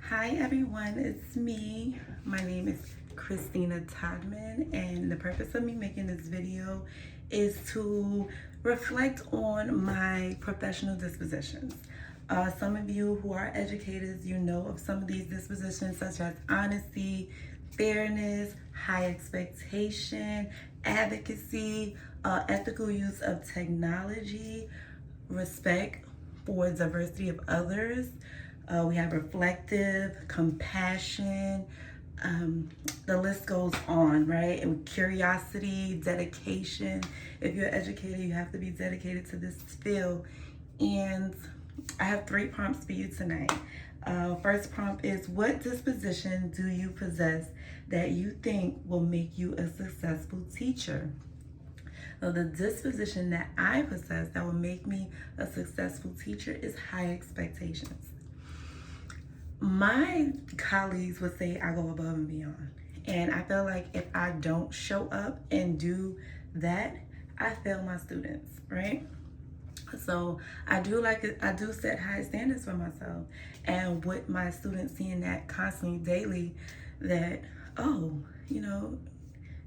Hi everyone, it's me. My name is Christina Todman, and the purpose of me making this video is to reflect on my professional dispositions. Some of you who are educators, you know of some of these dispositions such as honesty, fairness, high expectation, advocacy, ethical use of technology, respect for diversity of others. We have reflective, compassion, the list goes on, right? And curiosity, dedication. If you're an educator, you have to be dedicated to this field. And I have 3 prompts for you tonight. First prompt is, what disposition do you possess that you think will make you a successful teacher? So the disposition that I possess that will make me a successful teacher is high expectations. My colleagues would say I go above and beyond. And I feel like if I don't show up and do that, I fail my students, right? So I do set high standards for myself. And with my students seeing that constantly daily, that, oh,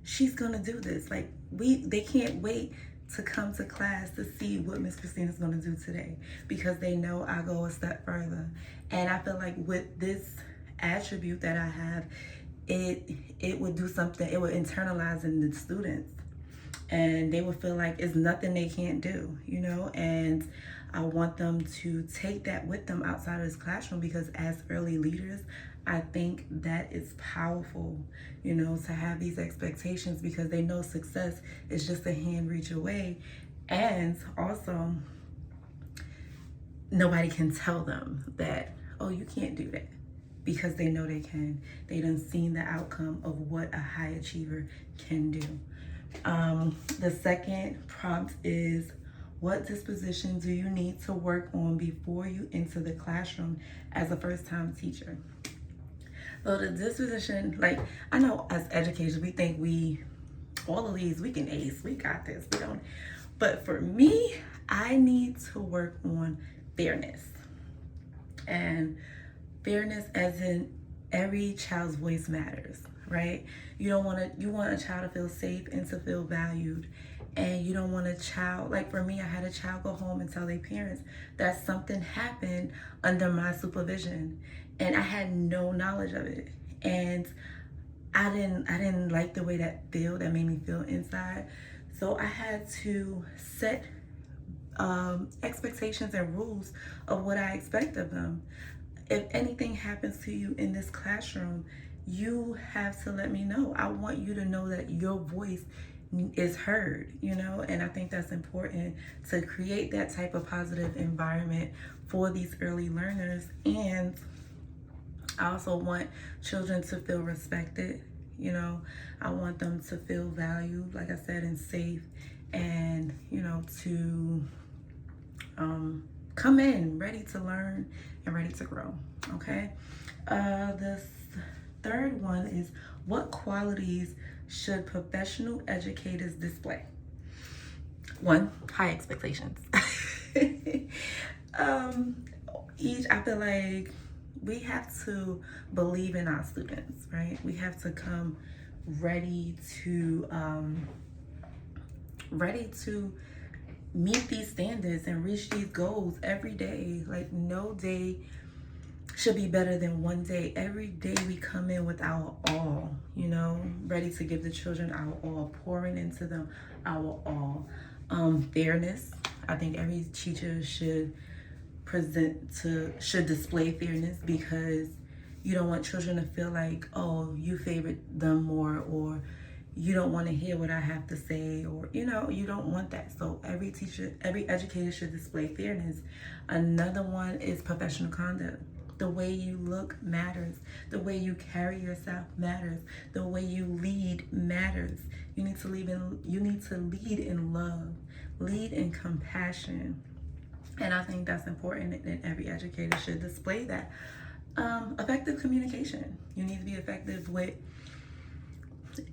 she's gonna do this. Like they can't wait to come to class to see what Miss Christina's going to do today, because they know I go a step further. And I feel like with this attribute that I have, it would do something, it would internalize in the students, and they would feel like it's nothing they can't do, and I want them to take that with them outside of this classroom, because as early leaders, I think that is powerful, to have these expectations, because they know success is just a hand reach away. And also, nobody can tell them that, oh, you can't do that, because they know they can. They done seen the outcome of what a high achiever can do. The second prompt is, what disposition do you need to work on before you enter the classroom as a first-time teacher? So the disposition, like, I know as educators, we think all of these, we can ace, we got this, we don't. But for me, I need to work on fairness. And fairness as in every child's voice matters, right? You want a child to feel safe and to feel valued. And you don't want a child, like for me, I had a child go home and tell their parents that something happened under my supervision, and I had no knowledge of it. And I didn't like the way that made me feel inside. So I had to set expectations and rules of what I expect of them. If anything happens to you in this classroom, you have to let me know. I want you to know that your voice is heard, and I think that's important to create that type of positive environment for these early learners. And I also want children to feel respected. I want them to feel valued, like I said, and safe, and to come in ready to learn and ready to grow. Okay. The third one is, what qualities should professional educators display? 1, high expectations. I feel like we have to believe in our students, right? We have to come ready to meet these standards and reach these goals every day. Like, no day should be better than one day. Every day we come in with our all, ready to give the children our all, pouring into them our all. Fairness. I think every teacher should display fairness, because you don't want children to feel like, oh, you favorite them more, or you don't want to hear what I have to say, or you don't want that. So every educator should display fairness. Another one is professional conduct. The way you look matters. The way you carry yourself matters. The way you lead matters. You need to lead in love, lead in compassion. And I think that's important, and every educator should display that. Effective communication. You need to be effective with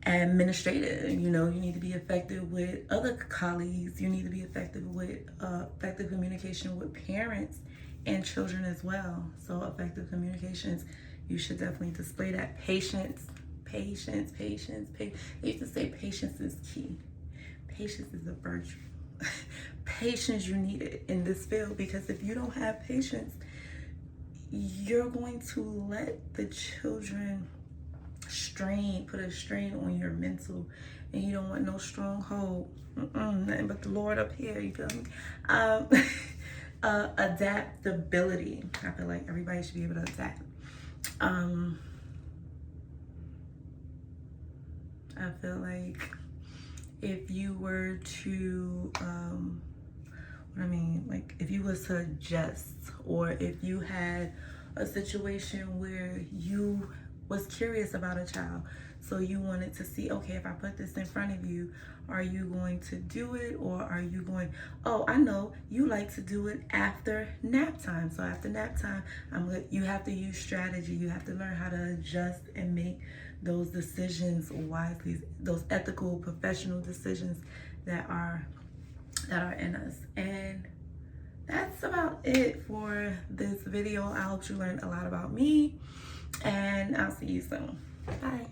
administrative, you need to be effective with other colleagues. You need to be effective with effective communication with parents and children as well. So effective communications, you should definitely display that. Patience. They used to say patience is key. Patience is a virtue. Patience, you need it in this field, because if you don't have patience, you're going to let the children put a strain on your mental, and you don't want no stronghold. Nothing but the Lord up here, you feel me? Adaptability. I feel like everybody should be able to adapt. I feel like if you were to, like if you was to adjust, or if you had a situation where you was curious about a child, so you wanted to see, okay, if I put this in front of you, are you going to do it, or are you going, oh, I know you like to do it after nap time. So after nap time, you have to use strategy. You have to learn how to adjust and make those decisions wisely, those ethical, professional decisions that are in us. And that's about it for this video. I hope you learned a lot about me, and I'll see you soon. Bye.